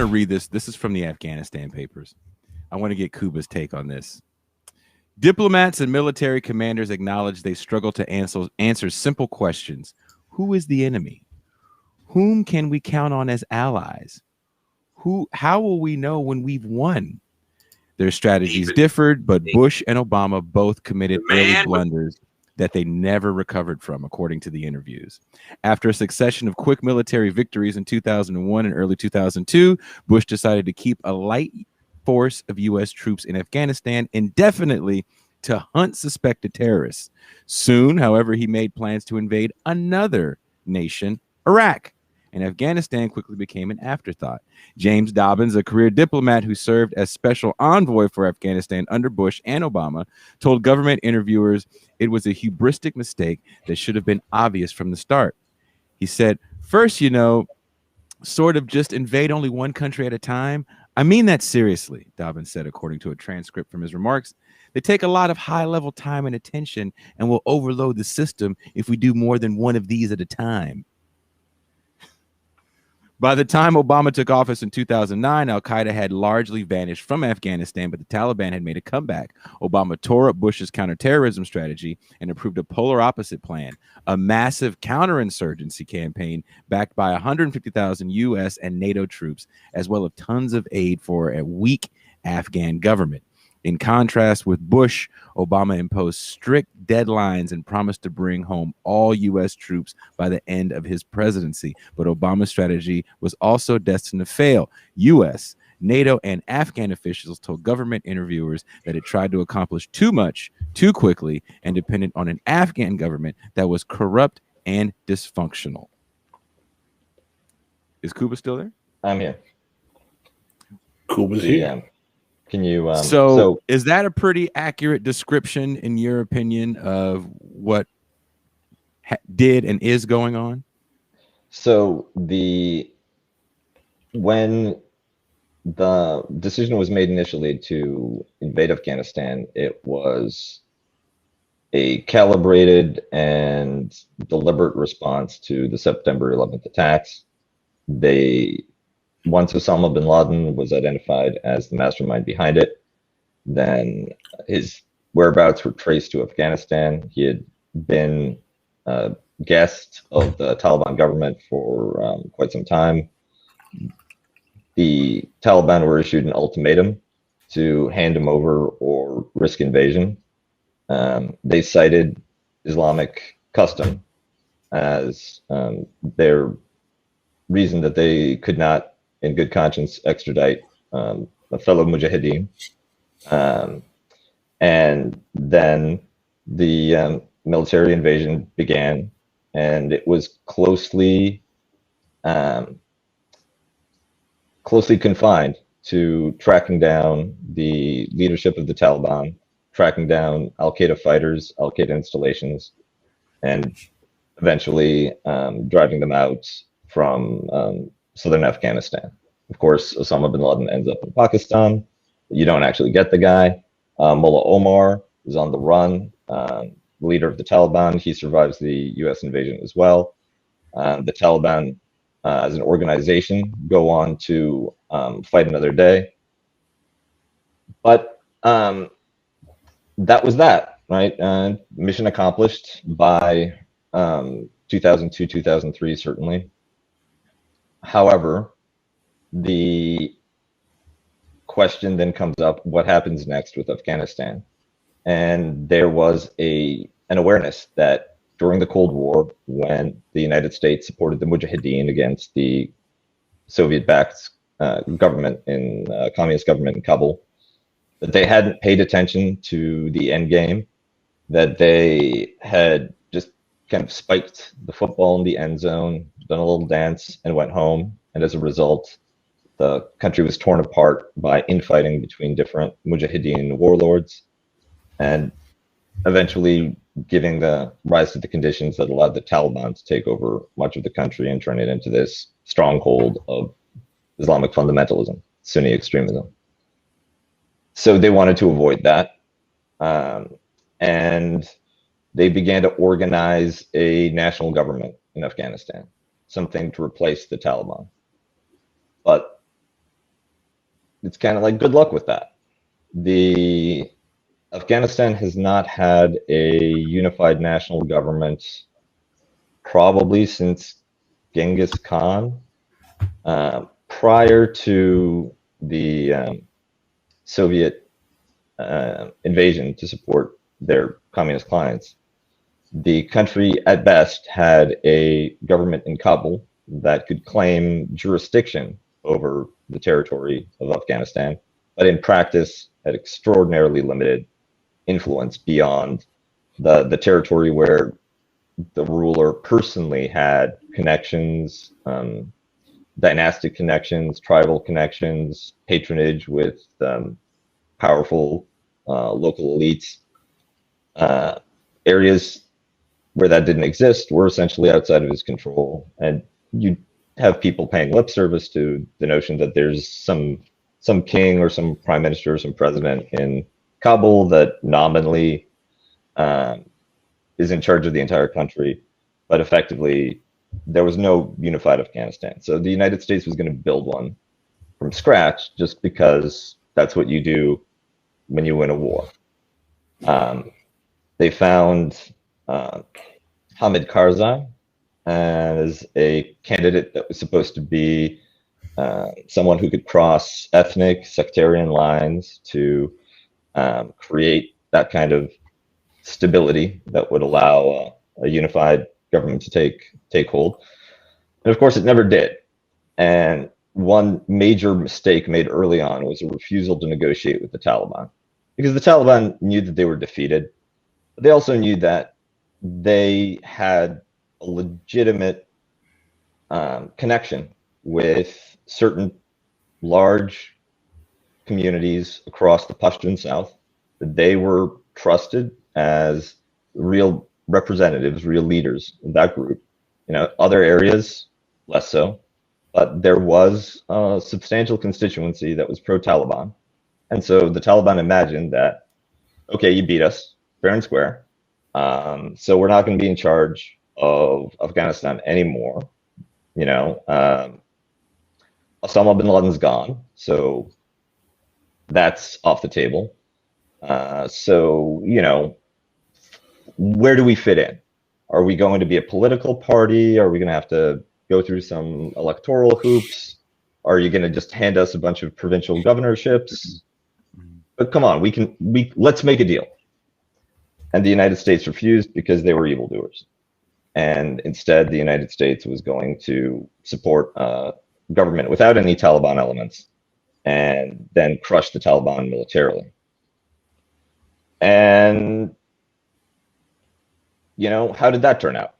to read this. This is from the Afghanistan papers. I want to get Kuba's take on this. Diplomats and military commanders acknowledge they struggle to answer simple questions. Who is the enemy? Whom can we count on as allies? How will we know when we've won? Their strategies differed, but Bush and Obama both committed early blunders that they never recovered from, according to the interviews. After a succession of quick military victories in 2001 and early 2002, Bush decided to keep a light force of U.S. troops in Afghanistan indefinitely to hunt suspected terrorists. Soon, however, he made plans to invade another nation, Iraq, and Afghanistan quickly became an afterthought. James Dobbins, a career diplomat who served as special envoy for Afghanistan under Bush and Obama, told government interviewers it was a hubristic mistake that should have been obvious from the start. He said, first, sort of just invade only one country at a time. I mean that seriously, Dobbins said, according to a transcript from his remarks. They take a lot of high-level time and attention and will overload the system if we do more than one of these at a time. By the time Obama took office in 2009, al-Qaeda had largely vanished from Afghanistan, but the Taliban had made a comeback. Obama tore up Bush's counterterrorism strategy and approved a polar opposite plan, a massive counterinsurgency campaign backed by 150,000 U.S. and NATO troops, as well as tons of aid for a weak Afghan government. In contrast with Bush, Obama imposed strict deadlines and promised to bring home all U.S. troops by the end of his presidency. But Obama's strategy was also destined to fail. U.S., NATO, and Afghan officials told government interviewers that it tried to accomplish too much, too quickly, and depended on an Afghan government that was corrupt and dysfunctional. Is Kuba still there? I'm here. Kuba's here. Yeah. Can you? So is that a pretty accurate description, in your opinion, of what did and is going on? So when the decision was made initially to invade Afghanistan, it was a calibrated and deliberate response to the September 11th attacks. Once Osama bin Laden was identified as the mastermind behind it, then his whereabouts were traced to Afghanistan. He had been a guest of the Taliban government for quite some time. The Taliban were issued an ultimatum to hand him over or risk invasion. They cited Islamic custom as their reason that they could not, in good conscience, extradite a fellow mujahideen. And then the military invasion began, and it was closely confined to tracking down the leadership of the Taliban, tracking down al-Qaeda fighters, al-Qaeda installations, and eventually driving them out from southern Afghanistan. Of course, Osama bin Laden ends up in Pakistan. You don't actually get the guy. Mullah Omar is on the run, leader of the Taliban. He survives the U.S. invasion as well. The Taliban, as an organization, go on to fight another day. But that was that, right? Mission accomplished by 2002, 2003, certainly. However, the question then comes up, what happens next with Afghanistan? And there was an awareness that during the Cold War, when the United States supported the Mujahideen against the Soviet-backed government in communist government in Kabul, that they hadn't paid attention to the end game, that they had just kind of spiked the football in the end zone, done a little dance, and went home. And as a result, the country was torn apart by infighting between different Mujahideen warlords, and eventually giving the rise to the conditions that allowed the Taliban to take over much of the country and turn it into this stronghold of Islamic fundamentalism, Sunni extremism. So they wanted to avoid that. And they began to organize a national government in Afghanistan, something to replace the Taliban. But it's kind of like good luck with that. The Afghanistan has not had a unified national government probably since Genghis Khan. Prior to the Soviet invasion to support their communist clients, the country at best had a government in Kabul that could claim jurisdiction over the territory of Afghanistan, but in practice had extraordinarily limited influence beyond the territory where the ruler personally had connections, dynastic connections, tribal connections, patronage with powerful local elites. Areas where that didn't exist were essentially outside of his control, and you have people paying lip service to the notion that there's some king or some prime minister or some president in Kabul that nominally is in charge of the entire country, but effectively there was no unified Afghanistan. So the United States was going to build one from scratch just because that's what you do when you win a war. They found Hamid Karzai as a candidate that was supposed to be someone who could cross ethnic, sectarian lines to create that kind of stability that would allow a unified government to take hold. And of course, it never did. And one major mistake made early on was a refusal to negotiate with the Taliban, because the Taliban knew that they were defeated. But they also knew that they had a legitimate connection with certain large communities across the Pashtun South, that they were trusted as real representatives, real leaders in that group. You know, other areas less so, but there was a substantial constituency that was pro-Taliban. And so the Taliban imagined that, okay, you beat us fair and square, so we're not going to be in charge of Afghanistan anymore. You know, Osama bin Laden's gone, so that's off the table. So, you know, where do we fit in? Are we going to be a political party? Are we going to have to go through some electoral hoops? Are you going to just hand us a bunch of provincial governorships? But come on, let's make a deal. And the United States refused because they were evildoers. And instead, the United States was going to support government without any Taliban elements and then crush the Taliban militarily. And, you know, how did that turn out?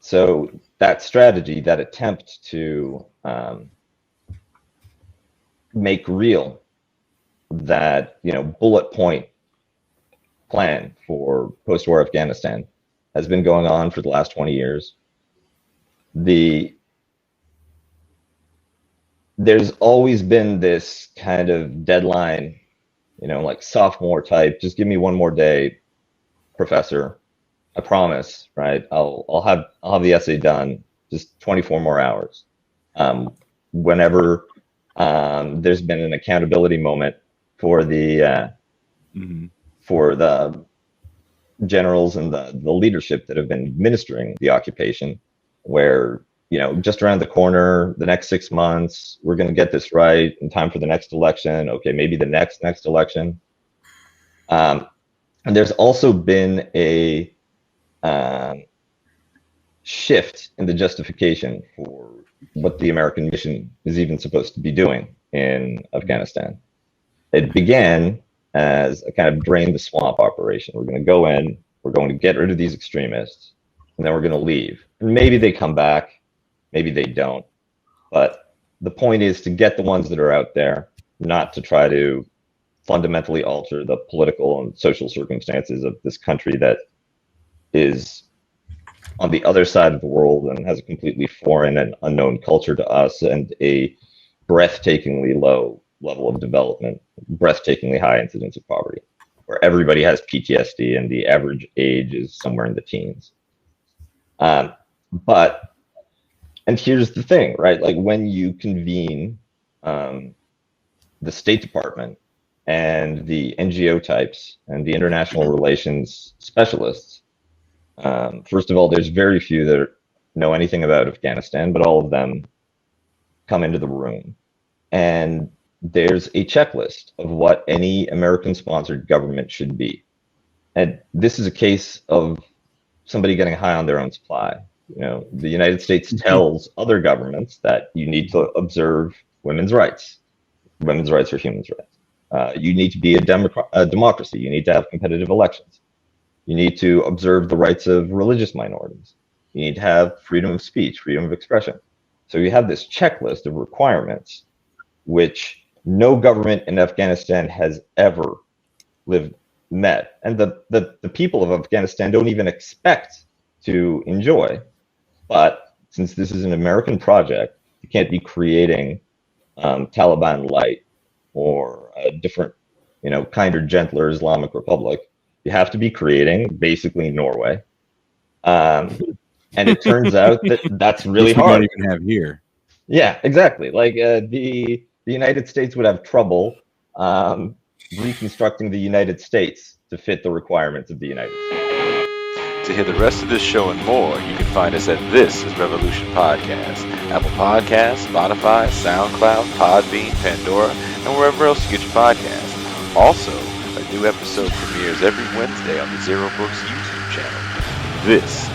So that strategy, that attempt to make real that, you know, bullet point plan for post-war Afghanistan has been going on for the last 20 years. There's always been this kind of deadline, you know, like sophomore type, just give me one more day, professor. I promise, right? I'll have the essay done, just 24 more hours. Whenever there's been an accountability moment for the generals and the leadership that have been administering the occupation, where, you know, just around the corner, the next 6 months, we're going to get this right in time for the next election. Okay, maybe the next election. And there's also been a shift in the justification for what the American mission is even supposed to be doing in Afghanistan. It began as a kind of drain the swamp operation. We're going to go in, we're going to get rid of these extremists, and then we're going to leave. And maybe they come back, maybe they don't. But the point is to get the ones that are out there, not to try to fundamentally alter the political and social circumstances of this country that is on the other side of the world and has a completely foreign and unknown culture to us and a breathtakingly low level of development, breathtakingly high incidence of poverty, where everybody has PTSD and the average age is somewhere in the teens. But here's the thing, right? Like when you convene the State Department and the NGO types and the international relations specialists, first of all, there's very few that know anything about Afghanistan, but all of them come into the room. And there's a checklist of what any American-sponsored government should be. And this is a case of somebody getting high on their own supply. The United States tells other governments that you need to observe women's rights. Women's rights are human rights. You need to be a democracy. You need to have competitive elections. You need to observe the rights of religious minorities. You need to have freedom of speech, freedom of expression. So you have this checklist of requirements, which no government in Afghanistan has ever met. And the people of Afghanistan don't even expect to enjoy. But since this is an American project, you can't be creating Taliban light or a different, kinder, gentler Islamic Republic. You have to be creating basically Norway. And it turns out that that's really hard. We don't even have here. Yeah, exactly. Like the United States would have trouble reconstructing the United States to fit the requirements of the United States. To hear the rest of this show and more, you can find us at This Is Revolution Podcast, Apple Podcasts, Spotify, SoundCloud, Podbean, Pandora, and wherever else you get your podcasts. Also, a new episode premieres every Wednesday on the Zero Books YouTube channel. This